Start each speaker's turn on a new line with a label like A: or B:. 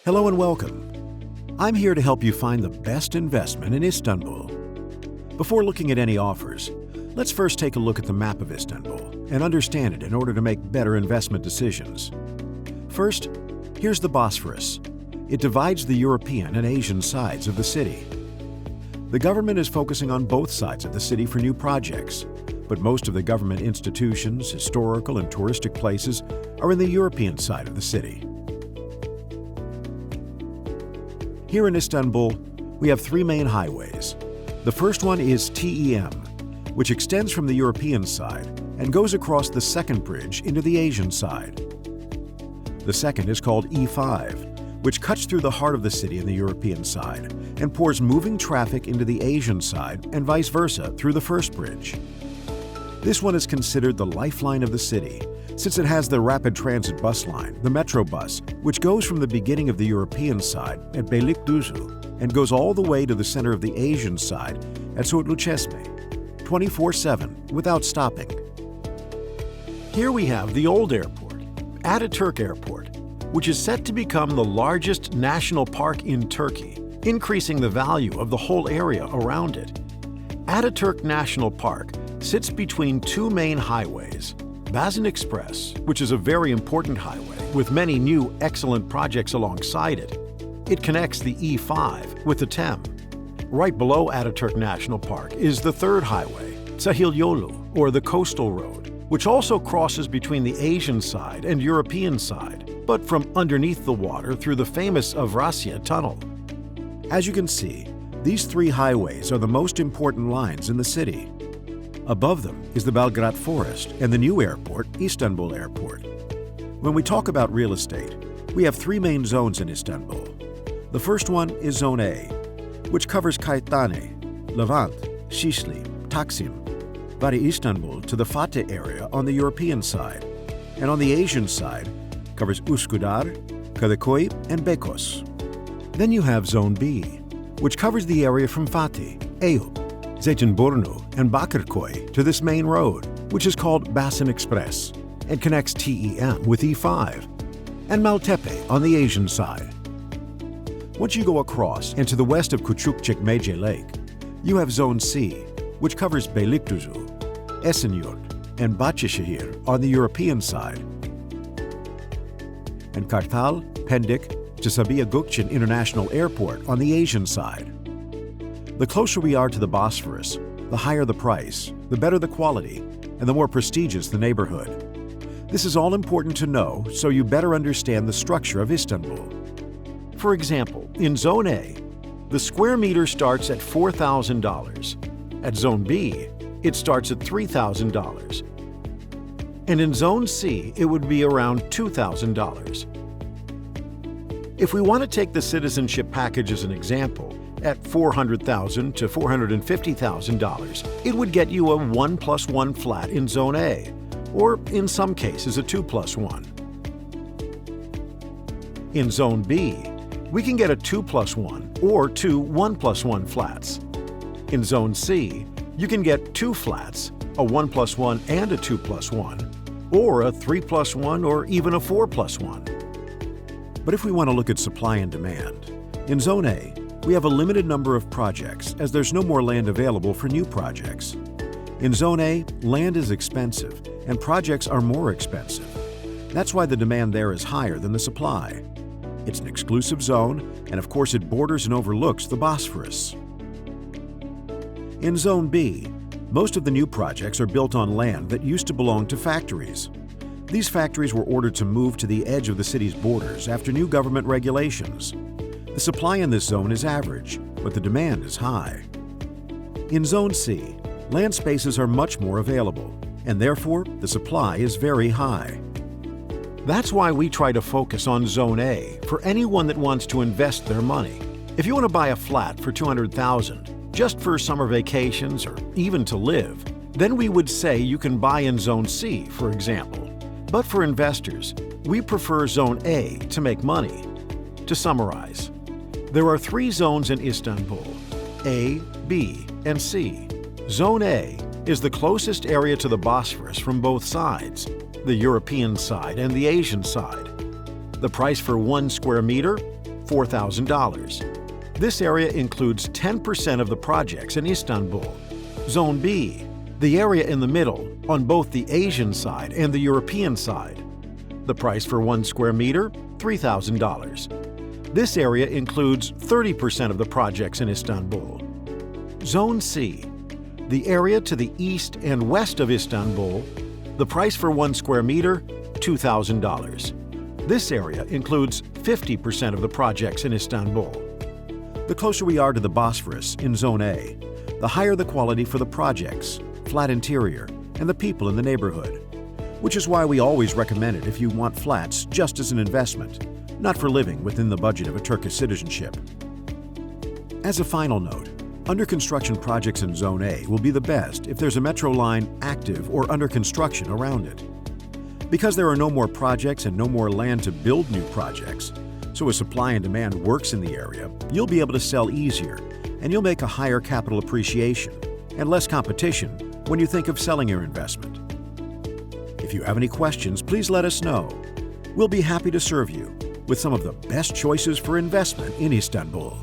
A: Hello and welcome. I'm here to help you find the best investment in Istanbul. Before looking at any offers, let's first take a look at the map of Istanbul and understand it in order to make better investment decisions. First, here's the Bosphorus. It divides the European and Asian sides of the city. The government is focusing on both sides of the city for new projects, but most of the government institutions, historical and touristic places are in the European side of the city. Here in Istanbul, we have three main highways. The first one is TEM, which extends from the European side and goes across the second bridge into the Asian side. The second is called E5, which cuts through the heart of the city in the European side and pours moving traffic into the Asian side and vice versa through the first bridge. This one is considered the lifeline of the city, since it has the rapid transit bus line, the Metro bus, which goes from the beginning of the European side at Beylikdüzü and goes all the way to the center of the Asian side at Söğütluçeşme, 24/7 without stopping. Here we have the old airport, Ataturk Airport, which is set to become the largest national park in Turkey, increasing the value of the whole area around it. Ataturk National Park sits between two main highways, Buying Express, which is a very important highway with many new excellent projects alongside it. It connects the E5 with the TEM. Right below Ataturk National Park is the third highway, Sahil Yolu, or the Coastal Road, which also crosses between the Asian side and European side, but from underneath the water through the famous Avrasya Tunnel. As you can see, these three highways are the most important lines in the city. Above them is the Belgrade Forest and the new airport, Istanbul Airport. When we talk about real estate, we have three main zones in Istanbul. The first one is Zone A, which covers Kayıthane, Levant, Şişli, Taksim, Vari Istanbul to the Fatih area on the European side, and on the Asian side covers Üsküdar, Kadıköy, and Beykoz. Then you have Zone B, which covers the area from Fatih, Eyüp, Zeytinburnu, and Bakırköy to this main road, which is called Buying Express, and connects TEM with E5, and Maltepe on the Asian side. Once you go across and to the west of Küçükçekmece Lake, you have Zone C, which covers Beylikdüzü, Esenyurt, and Bahçeşehir on the European side, and Kartal, Pendik, to Sabiha Gökçen International Airport on the Asian side. The closer we are to the Bosphorus, the higher the price, the better the quality, and the more prestigious the neighborhood. This is all important to know so you better understand the structure of Istanbul. For example, in Zone A, the square meter starts at $4,000. At Zone B, it starts at $3,000. And in Zone C, it would be around $2,000. If we want to take the citizenship package as an example, at $400,000 to $450,000, it would get you a 1+1 flat in Zone A, or in some cases a 2+1. In Zone B, we can get a 2+1 or two 1+1 flats. In Zone C, you can get two flats, a 1+1 and a 2+1, or a 3+1 or even a 4+1. But if we want to look at supply and demand, in Zone A, we have a limited number of projects as there's no more land available for new projects. In Zone A, land is expensive and projects are more expensive. That's why the demand there is higher than the supply. It's an exclusive zone, and of course it borders and overlooks the Bosphorus. In Zone B, most of the new projects are built on land that used to belong to factories. These factories were ordered to move to the edge of the city's borders after new government regulations. The supply in this zone is average, but the demand is high. In Zone C, land spaces are much more available, and therefore the supply is very high. That's why we try to focus on Zone A for anyone that wants to invest their money. If you want to buy a flat for $200,000, just for summer vacations or even to live, then we would say you can buy in Zone C, for example. But for investors, we prefer Zone A to make money. To summarize, there are three zones in Istanbul, A, B, and C. Zone A is the closest area to the Bosphorus from both sides, the European side and the Asian side. The price for 1 square meter? $4,000. This area includes 10% of the projects in Istanbul. Zone B, the area in the middle, on both the Asian side and the European side. The price for 1 square meter, $3,000. This area includes 30% of the projects in Istanbul. Zone C, the area to the east and west of Istanbul. The price for 1 square meter, $2,000. This area includes 50% of the projects in Istanbul. The closer we are to the Bosphorus in Zone A, the higher the quality for the projects, flat interior, and the people in the neighborhood. Which is why we always recommend it if you want flats just as an investment, not for living within the budget of a Turkish citizenship. As a final note, under construction projects in Zone A will be the best if there's a metro line active or under construction around it. Because there are no more projects and no more land to build new projects, so as supply and demand works in the area, you'll be able to sell easier and you'll make a higher capital appreciation and less competition when you think of selling your investment. If you have any questions, please let us know. We'll be happy to serve you with some of the best choices for investment in Istanbul.